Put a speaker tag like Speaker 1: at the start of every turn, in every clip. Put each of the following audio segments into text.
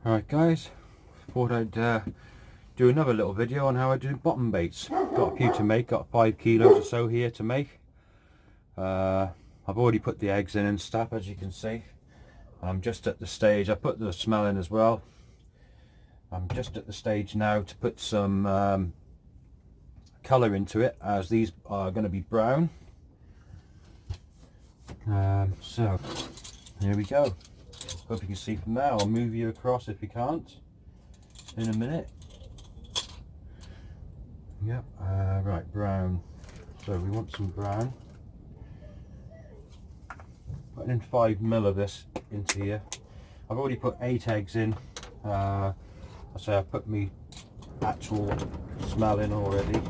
Speaker 1: Alright guys, thought I'd do another little video on how I do bottom baits. Got a few to make, got 5 kilos or so here to make. I've already put the eggs in and stuff, as you can see. I'm just at the stage, I put the smell in as well. I'm just at the stage now to put some colour into it, as these are going to be brown. So here we go. Hope you can see from there. I'll move you across if you can't in a minute. Yep, right, brown. So we want some brown. Putting in 5 ml of this into here. I've already put 8 eggs in. I say I've put me actual smell in already.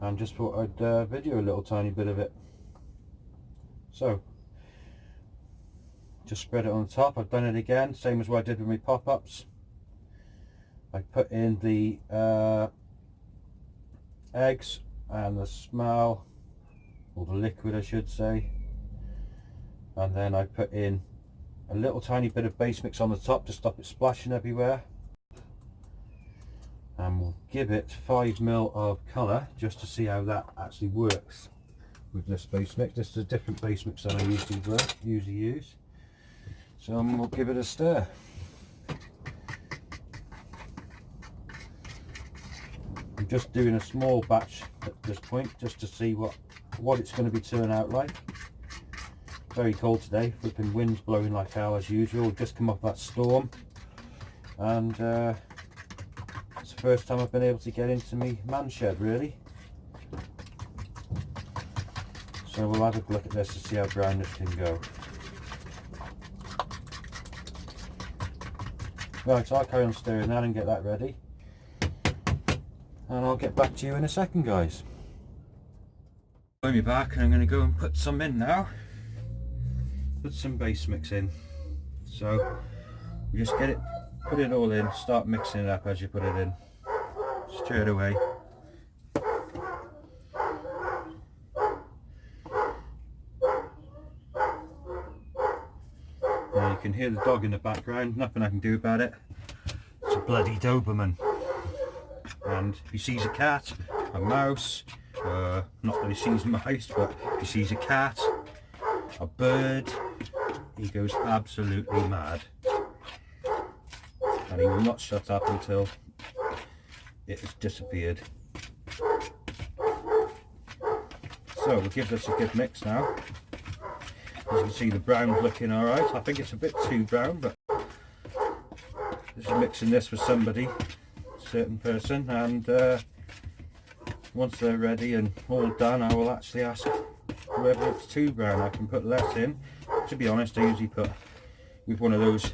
Speaker 1: And just thought I'd video a little tiny bit of it. So just spread it on top. I've done it again, same as what I did with my pop-ups. I put in the eggs and the smell, or the liquid I should say, and then I put in a little tiny bit of base mix on the top to stop it splashing everywhere, and we'll give it 5 ml of colour just to see how that actually works with this base mix. This is a different base mix than I usually use. So we'll give it a stir. I'm just doing a small batch at this point just to see what it's going to be turning out like. Very cold today, flipping winds blowing like hell as usual. Just come off that storm, and it's the first time I've been able to get into my man shed really. So we'll have a look at this to see how brown this can go. Right, so I'll carry on stirring that and get that ready, and I'll get back to you in a second, guys. Join me back, and I'm going to go and put some in now. Put some base mix in. So you just get it, put it all in, start mixing it up as you put it in, straight away. You can hear the dog in the background, nothing I can do about it. It's a bloody Doberman. And if he sees a cat, a mouse, not that he sees mice, but if he sees a cat, a bird, he goes absolutely mad. And he will not shut up until it has disappeared. So we'll give this a good mix now. As you can see, the brown's looking alright. I think it's a bit too brown, but this is mixing this with somebody, a certain person, and once they're ready and all done, I will actually ask whether it's too brown. I can put less in. To be honest, I usually put, with one of those,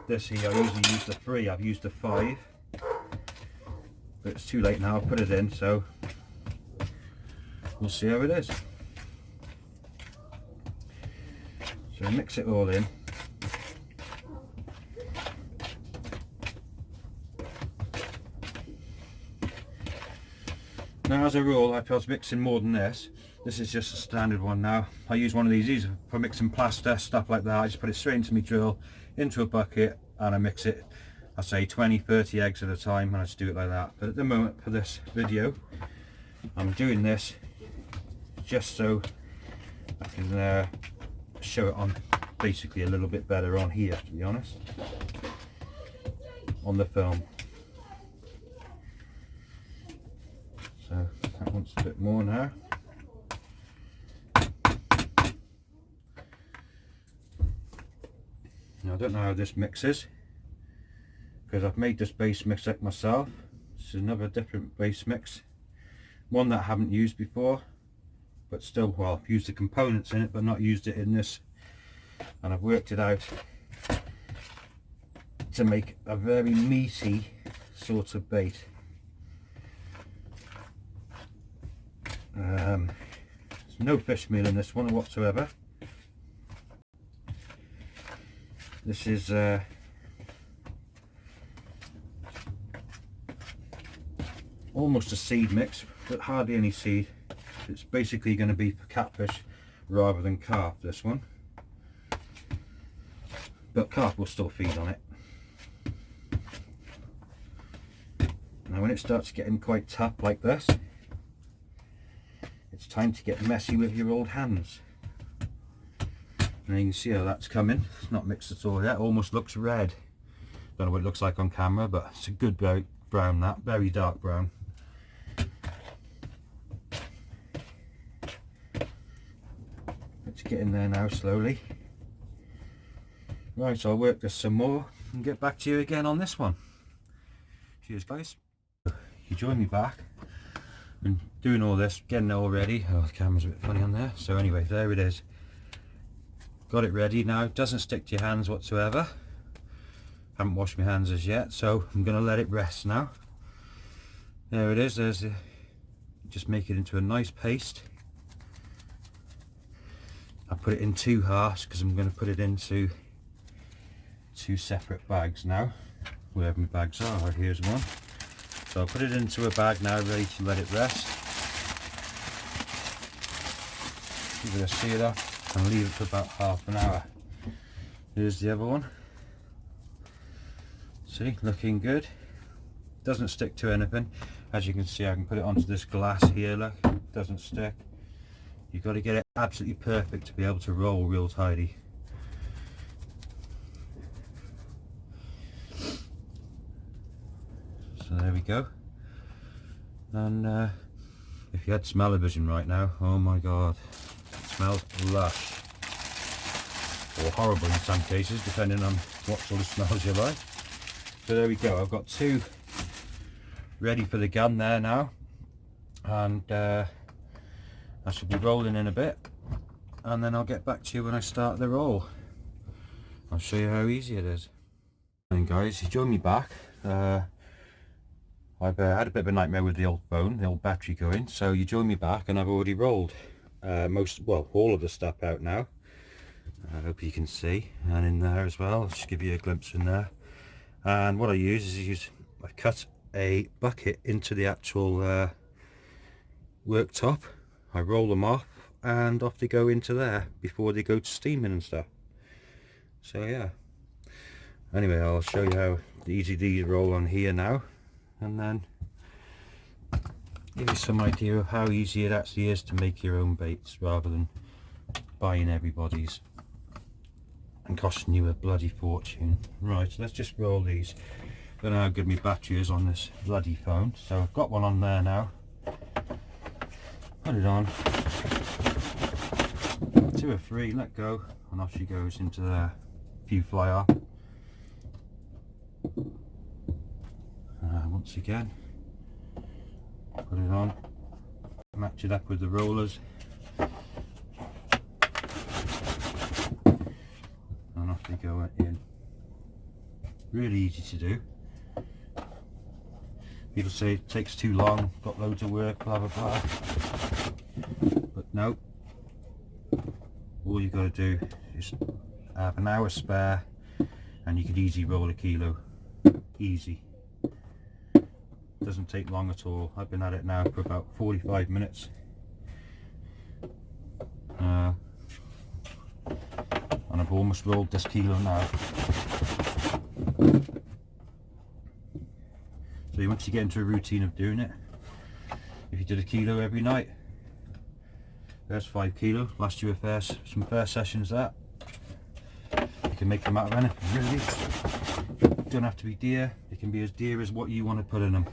Speaker 1: this here, I usually use the 3, I've used the 5, but it's too late now, I'll put it in, so we'll see how it is. So mix it all in. Now as a rule, if I was mixing more than this, this is just a standard one now. I use one of these for mixing plaster, stuff like that. I just put it straight into my drill, into a bucket, and I mix it, I say 20-30 eggs at a time, and I just do it like that. But at the moment, for this video, I'm doing this just so I can show it on basically a little bit better on here, to be honest, on the film. So that wants a bit more now. Now I don't know how this mixes, because I've made this base mix up myself. This is another different base mix, one that I haven't used before, but still, well, I've used the components in it but not used it in this, and I've worked it out to make a very meaty sort of bait. There's no fish meal in this one whatsoever. This is almost a seed mix, but hardly any seed. It's basically going to be for catfish rather than carp, this one. but carp will still feed on it. Now when it starts getting quite tough like this, it's time to get messy with your old hands. And you can see how that's coming. It's not mixed at all yet. Almost looks red. Don't know what it looks like on camera, but it's a good brown, that very dark brown. It's getting there now slowly. Right, so I'll work this some more and get back to you again on this one. Cheers guys. You join me back. Been doing all this, getting it all ready. Oh, the camera's a bit funny on there. So anyway, there it is. Got it ready now. It doesn't stick to your hands whatsoever. Haven't washed my hands as yet, so I'm going to let it rest now. There it is. There's the, just make it into a nice paste. I put it in 2 halves because I'm going to put it into 2 separate bags now. Wherever my bags are. Right, here's one. So I'll put it into a bag now, ready to let it rest. Give it a seal off and leave it for about half an hour. Here's the other one. See, looking good. Doesn't stick to anything. As you can see, I can put it onto this glass here, look, doesn't stick. You've got to get it absolutely perfect to be able to roll real tidy. So there we go. And if you had smell-o-vision right now, oh my god, it smells lush. Or horrible in some cases, depending on what sort of smells you like. So there we go, I've got 2 ready for the gun there now. And I should be rolling in a bit. And then I'll get back to you when I start the roll. I'll show you how easy it is. And guys, you join me back. I've had a bit of a nightmare with the old phone, the old battery going, so you join me back and I've already rolled all of the stuff out now. I hope you can see, and in there as well, I'll just give you a glimpse in there. And what I use is I cut a bucket into the actual worktop, I roll them off and off they go into there before they go to steaming and stuff. So yeah, anyway, I'll show you how easy these roll on here now, and then give you some idea of how easy it actually is to make your own baits rather than buying everybody's and costing you a bloody fortune. Right, so let's just roll these. I don't know how good my battery is on this bloody phone, so I've got one on there now. Put it on, 2 or 3, let go, and off she goes into there. A few fly off. Once again, put it on, match it up with the rollers, and off they go in. Really easy to do. People say it takes too long, got loads of work, blah blah blah, but no, all you got to do is have an hour spare and you could easily roll a kilo. Easy. Doesn't take long at all. I've been at it now for about 45 minutes. And I've almost rolled this kilo now. So once you get into a routine of doing it, if you did a kilo every night, there's 5 kilo, last you some fair sessions that. You can make them out of anything really. Don't have to be deer, it can be as dear as what you want to put in them.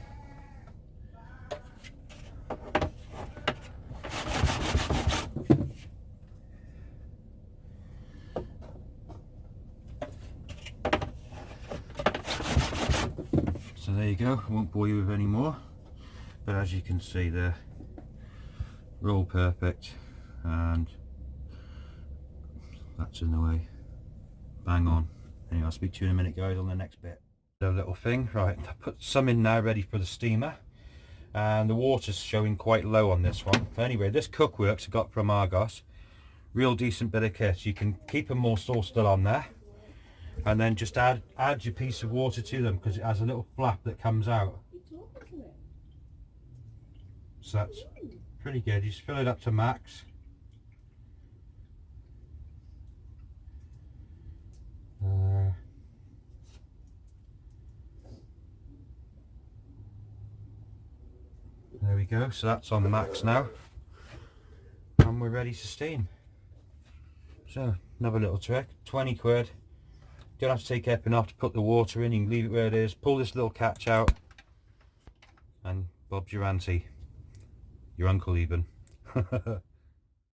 Speaker 1: So there you go, I won't bore you with any more, but as you can see they're all perfect, and that's in the way, bang on. Anyway, I'll speak to you in a minute guys on the next bit. A little thing, right, I put some in now ready for the steamer, and the water's showing quite low on this one. But anyway, this Cookworks I got from Argos, real decent bit of kit. You can keep them more still on there, and then just add your piece of water to them because it has a little flap that comes out. So that's pretty good. You just fill it up to max. There we go, so that's on max now, and we're ready to steam. So another little trick, 20 quid. Don't have to take everything off to put the water in, you can leave it where it is, pull this little catch out, and Bob's your auntie, your uncle even.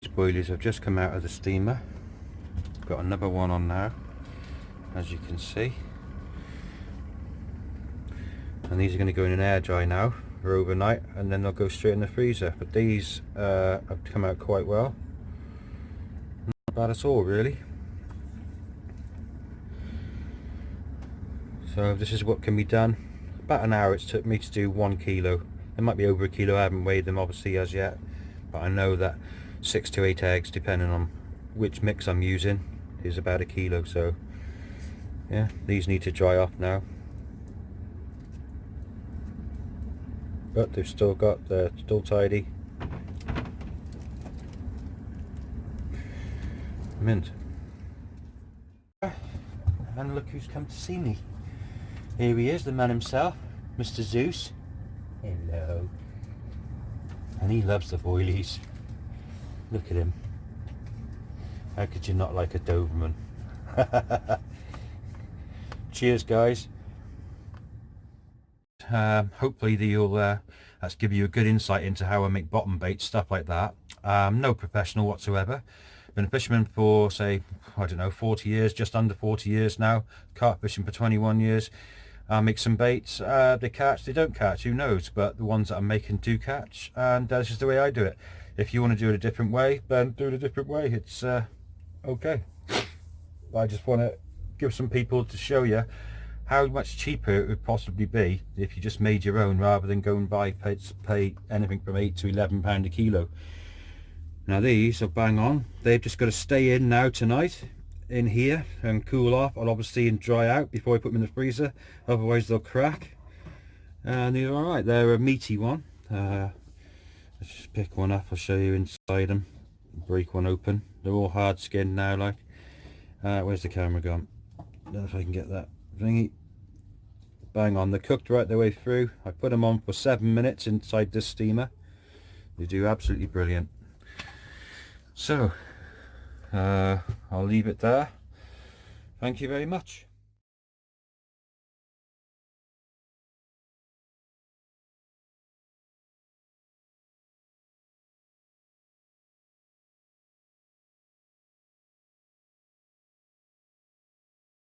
Speaker 1: These boilies have just come out of the steamer. Got another one on now, as you can see. And these are going to go in an air dry now for overnight, and then they'll go straight in the freezer. But these have come out quite well. Not bad at all, really. So this is what can be done. About an hour it's took me to do 1 kilo. It might be over a kilo, I haven't weighed them obviously as yet. But I know that 6 to 8 eggs, depending on which mix I'm using, is about a kilo. So yeah, these need to dry off now. But they've still still tidy. Mint. And look who's come to see me. Here he is, the man himself, Mr. Zeus. Hello. And he loves the boilies. Look at him. How could you not like a Doberman? Cheers, guys. Hopefully that's give you a good insight into how I make bottom baits, stuff like that. No professional whatsoever. Been a fisherman for, say, I don't know, 40 years, just under 40 years now. Carp fishing for 21 years. I make some baits, they catch, they don't catch, who knows, but the ones that I'm making do catch, and that's just the way I do it. If you want to do it a different way, then do it a different way. It's okay. I just want to give some people to show you how much cheaper it would possibly be if you just made your own, rather than go and pay anything from £8 to £11 a kilo. Now these are bang on. They've just got to stay in now tonight in here and cool off, and obviously and dry out before I put them in the freezer, otherwise they'll crack. And they're alright, they're a meaty one. Let's just pick one up, I'll show you inside them. Break one open. They're all hard skinned now, like. Where's the camera gone? I don't know if I can get that thingy. Bang on, they're cooked right their way through. I put them on for 7 minutes inside this steamer. They do absolutely brilliant. So I'll leave it there. Thank you very much.